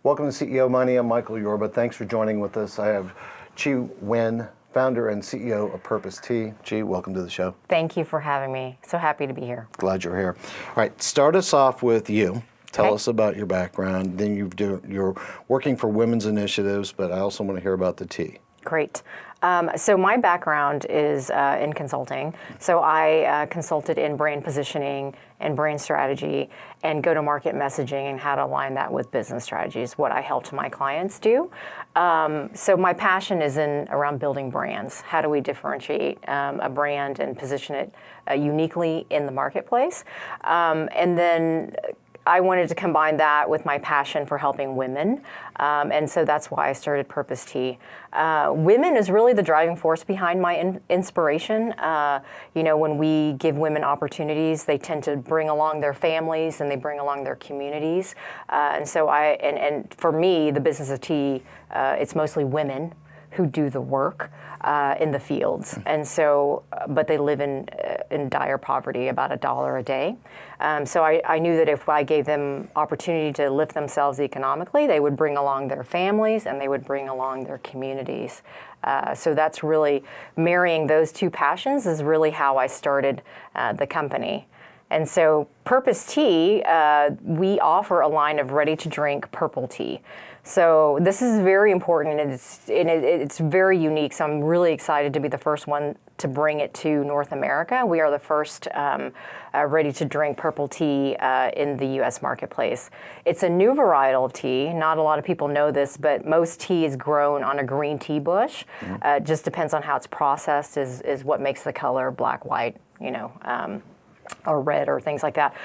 Welcome to CEO Money. I'm Michael Yorba. Thanks for joining with us. I have Nguyen, founder and CEO of Purpose Tea. Chi, welcome to the show. Thank you for having me. So happy to be here. Glad you're here. All right, start us off with you. Tell Okay. us about your background. Then you're working for women's initiatives, but I also want to hear about the tea. Great. So my background is in consulting. So I consulted in brand positioning and brand strategy and go-to-market messaging and how to align that with business strategies, what I helped my clients do. So my passion is around building brands. How do we differentiate a brand and position it uniquely in the marketplace? And then I wanted to combine that with my passion for helping women, and so that's why I started Purpose Tea. Women is really the driving force behind my inspiration. When we give women opportunities, they tend to bring along their families and they bring along their communities. And so and for me, the business of tea, it's mostly women who do the work in the fields, and so, but they live in dire poverty, about $1 a day. So I knew that if I gave them opportunity to lift themselves economically, they would bring along their families and they would bring along their communities. So that's really marrying those two passions is really how I started the company. And so Purpose Tea, we offer a line of ready-to-drink purple tea. So this is very important, and it's very unique. So I'm really excited to be the first one to bring it to North America. We are the first ready-to-drink purple tea in the U.S. marketplace. It's a new varietal of tea. Not a lot of people know this, but most tea is grown on a green tea bush. It just depends on how it's processed is what makes the color black, white, or red or things like that.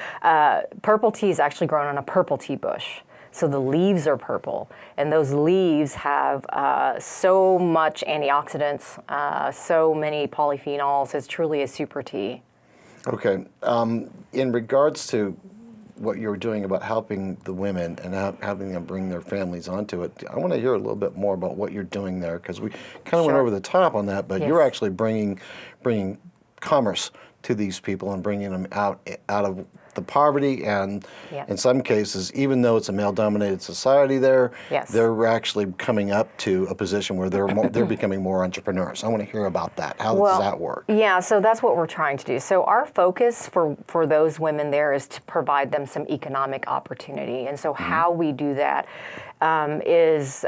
Purple tea is actually grown on a purple tea bush. So the leaves are purple, and those leaves have so much antioxidants, so many polyphenols. It's truly a super tea. Okay. In regards to what you were doing about helping the women and having them bring their families onto it, I want to hear a little bit more about what you're doing there, because we kind of went over the top on that, but you're actually bringing commerce to these people and bringing them out of the poverty, and in some cases, even though it's a male-dominated society there, they're actually coming up to a position where they're becoming more entrepreneurs. I want to hear about that. How does that work? Yeah, so that's what we're trying to do. So our focus for those women there is to provide them some economic opportunity. And so how we do that is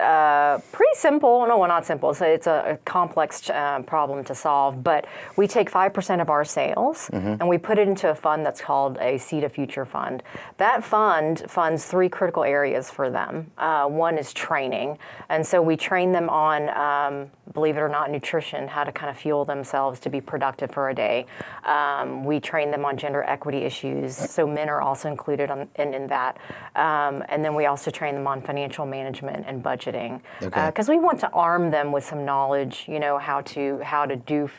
pretty simple. No, well, not simple. So it's a complex problem to solve. But we take 5% of our sales and we put it into a fund that's called a Seed of Future Fund. That fund funds 3 critical areas for them. One is training. And so we train them on, believe it or not, nutrition, how to kind of fuel themselves to be productive for a day. We train them on gender equity issues. So men are also included in that. And then we also train them on financial management and budgeting, because we want to arm them with some knowledge, how to do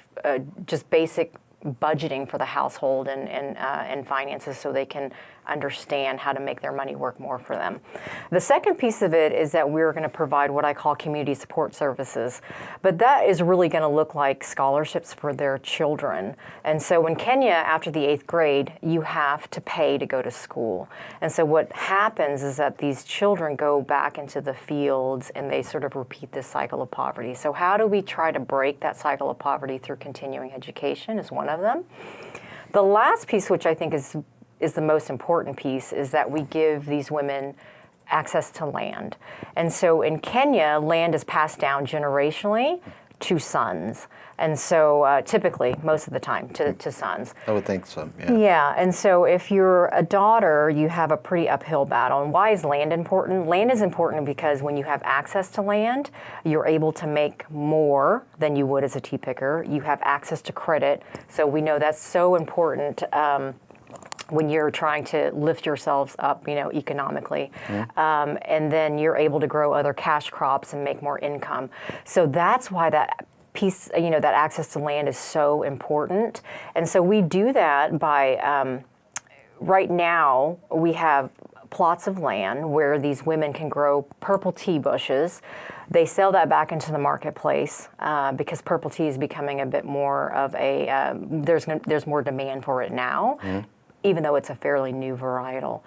just basic budgeting for the household and finances, so they can understand how to make their money work more for them. The second piece of it is that we're going to provide what I call community support services, but that is really going to look like scholarships for their children. And so in Kenya, after the 8th grade, you have to pay to go to school. And so what happens is that these children go back into the fields and they sort of repeat this cycle of poverty. So how do we try to break that cycle of poverty through continuing education is one of them. The last piece, which I think is the most important piece, is that we give these women access to land. And so in Kenya, land is passed down generationally to sons. And so typically, most of the time, to sons. I would think so, Yeah, and so if you're a daughter, you have a pretty uphill battle. And why is land important? Land is important because when you have access to land, you're able to make more than you would as a tea picker. You have access to credit. So we know that's so important when you're trying to lift yourselves up, economically. And then you're able to grow other cash crops and make more income. So that's why that piece, that access to land is so important. And so we do that by, right now, we have plots of land where these women can grow purple tea bushes. They sell that back into the marketplace because purple tea is becoming a bit more of a, there's more demand for it now. Even though it's a fairly new varietal.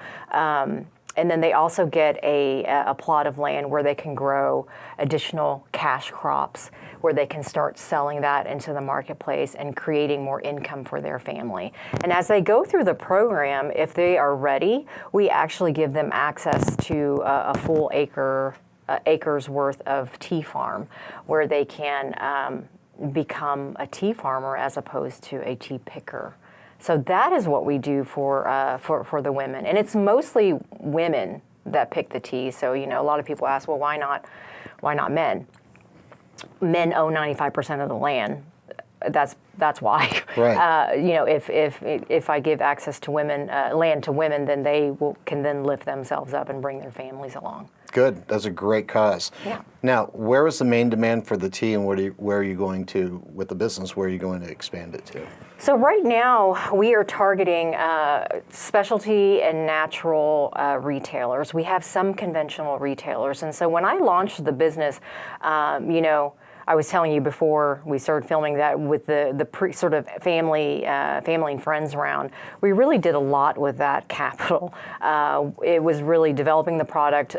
And then they also get a plot of land where they can grow additional cash crops, where they can start selling that into the marketplace and creating more income for their family. And as they go through the program, if they are ready, we actually give them access to a full acres worth of tea farm, where they can become a tea farmer as opposed to a tea picker. So that is what we do for the women, and it's mostly women that pick the tea. So a lot of people ask, well, why not men? Men own 95% of the land. That's why. Right. If I give access to women, land to women, then they can then lift themselves up and bring their families along. Good. That's a great cause. Yeah. Now, where is the main demand for the tea, and where are you going to, with the business, where are you going to expand it to? So right now, we are targeting specialty and natural retailers. We have some conventional retailers. And so when I launched the business, I was telling you before we started filming that with the sort of family and friends round, we really did a lot with that capital. It was really developing the product,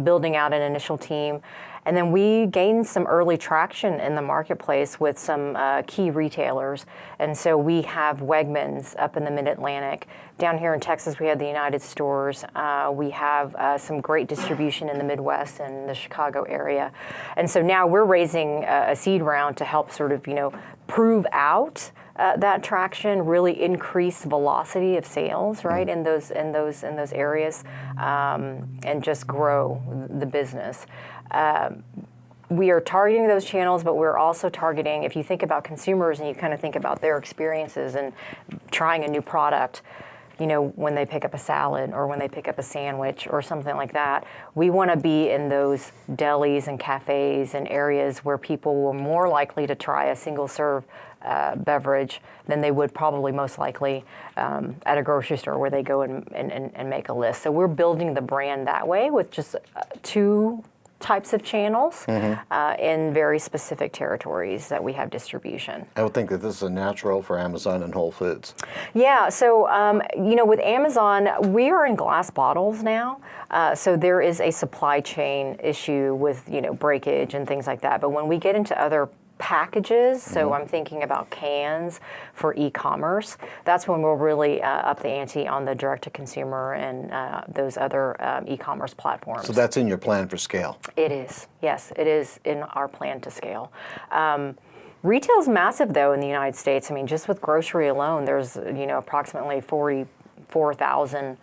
building out an initial team, and then we gained some early traction in the marketplace with some key retailers. And so we have Wegmans up in the Mid-Atlantic. Down here in Texas, we have the United Stores. We have some great distribution in the Midwest and the Chicago area. And so now we're raising a seed round to help sort of, prove out that traction, really increase velocity of sales, right, in those areas, and just grow the business. We are targeting those channels, but we're also targeting, if you think about consumers and you kind of think about their experiences and trying a new product, when they pick up a salad or when they pick up a sandwich or something like that, we want to be in those delis and cafes and areas where people were more likely to try a single serve beverage than they would probably most likely at a grocery store where they go and make a list. So we're building the brand that way with just two types of channels in very specific territories that we have distribution. I would think that this is a natural for Amazon and Whole Foods. Yeah, so with Amazon, we are in glass bottles now, so there is a supply chain issue with breakage and things like that. But when we get into other packages, so I'm thinking about cans for e-commerce, that's when we'll really up the ante on the direct-to-consumer and those other e-commerce platforms. So that's in your plan for scale? It is, yes, it is in our plan to scale. Retail's massive, though, in the United States. I mean, just with grocery alone, there's approximately 44,000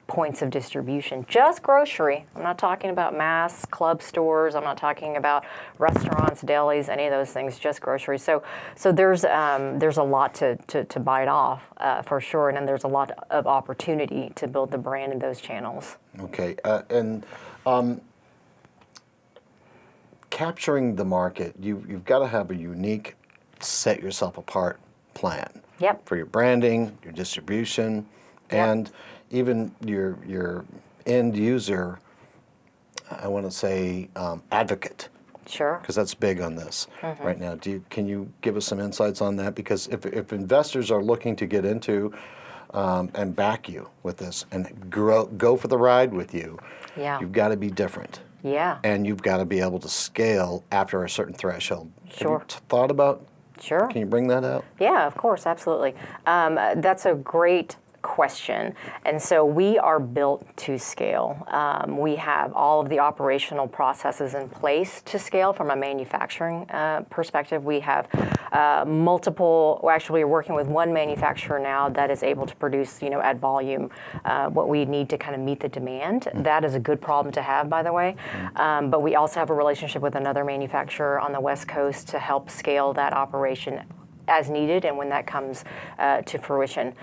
points of distribution, just grocery. I'm not talking about mass club stores. I'm not talking about restaurants, delis, any of those things. Just grocery. So there's a lot to bite off for sure, and then there's a lot of opportunity to build the brand in those channels. Okay, and capturing the market, you've got to have a unique, set yourself apart plan. Yep. For your branding, your distribution, and even your end user, I want to say advocate. Sure. Because that's big on this right now. Can you give us some insights on that? Because if investors are looking to get into and back you with this and go for the ride with you, you've got to be different. Yeah. And you've got to be able to scale after a certain threshold. Sure. Have you thought about? Sure. Can you bring that out? Yeah, of course, absolutely. That's a great question. And so we are built to scale. We have all of the operational processes in place to scale from a manufacturing perspective. We have we're working with one manufacturer now that is able to produce, at volume, what we need to kind of meet the demand. That is a good problem to have, by the way. But we also have a relationship with another manufacturer on the West Coast to help scale that operation as needed and when that comes to fruition.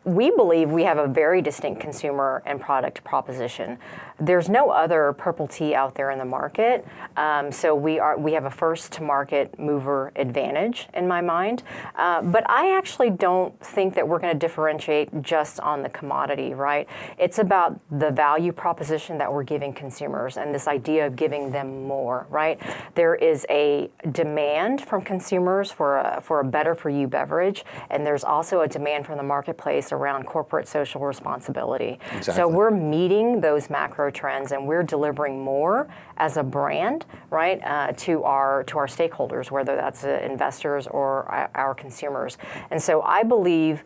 We believe we have a very distinct consumer and product proposition. There's no other purple tea out there in the market, so we have a first-to-market mover advantage in my mind. But I actually don't think that we're going to differentiate just on the commodity, right? It's about the value proposition that we're giving consumers and this idea of giving them more, right? There is a demand from consumers for a better-for-you beverage, and there's also a demand from the marketplace efforts around corporate social responsibility. Exactly. So we're meeting those macro trends, and we're delivering more as a brand, right, to our stakeholders, whether that's investors or our consumers. And so I believe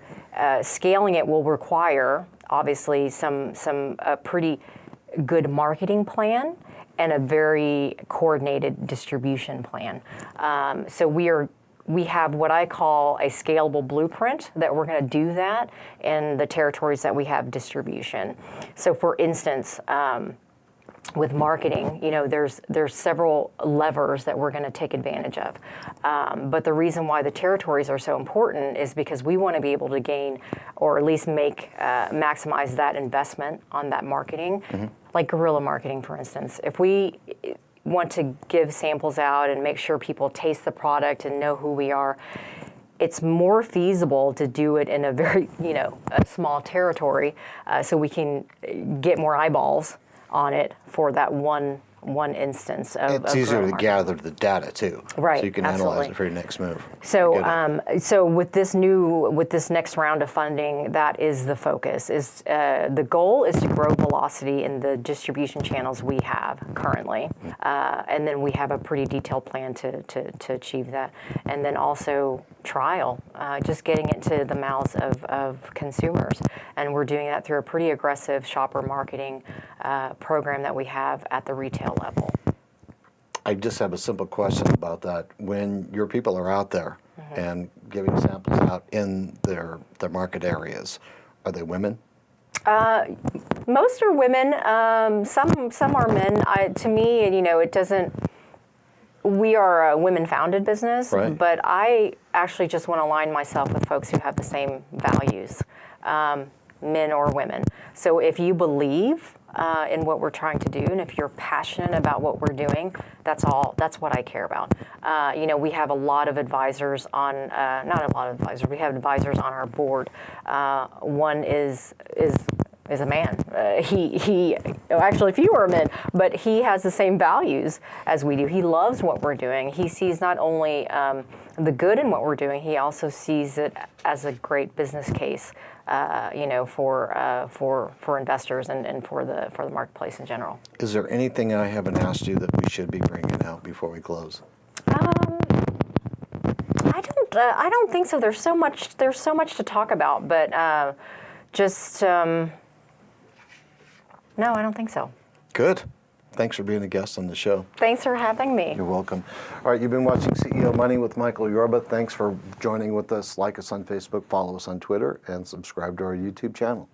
scaling it will require, obviously, some pretty good marketing plan and a very coordinated distribution plan. So we have what I call a scalable blueprint that we're going to do that in the territories that we have distribution. So for instance, with marketing, there's several levers that we're going to take advantage of. But the reason why the territories are so important is because we want to be able to gain, or at least maximize that investment on that marketing, like guerrilla marketing, for instance. If we want to give samples out and make sure people taste the product and know who we are, it's more feasible to do it in a very, a small territory, so we can get more eyeballs on it for that one instance of It's easier to marketing. gather the data too, Right, so you can absolutely. analyze it for your next move. So with this next round of funding, that is the focus. The goal is to grow velocity in the distribution channels we have currently, and then we have a pretty detailed plan to achieve that. And then also trial, just getting into the mouths of consumers, and we're doing that through a pretty aggressive shopper marketing program that we have at the retail level. I just have a simple question about that. When your people are out there and giving samples out in their market areas, are they women? Most are women. Some are men. To me, it doesn't. We are a women-founded business, right, but I actually just want to align myself with folks who have the same values, men or women. So if you believe in what we're trying to do, and if you're passionate about what we're doing, that's what I care about. We have a lot of advisors on, not a lot of advisors, we have advisors on our board. One is a man. Actually fewer men, but he has the same values as we do. He loves what we're doing. He sees not only the good in what we're doing, he also sees it as a great business case, for investors and for the marketplace in general. Is there anything I haven't asked you that we should be bringing out before we close? I don't think so. There's so much to talk about, but no, I don't think so. Good. Thanks for being a guest on the show. Thanks for having me. You're welcome. All right, you've been watching CEO Money with Michael Yorba. Thanks for joining with us. Like us on Facebook, follow us on Twitter, and subscribe to our YouTube channel.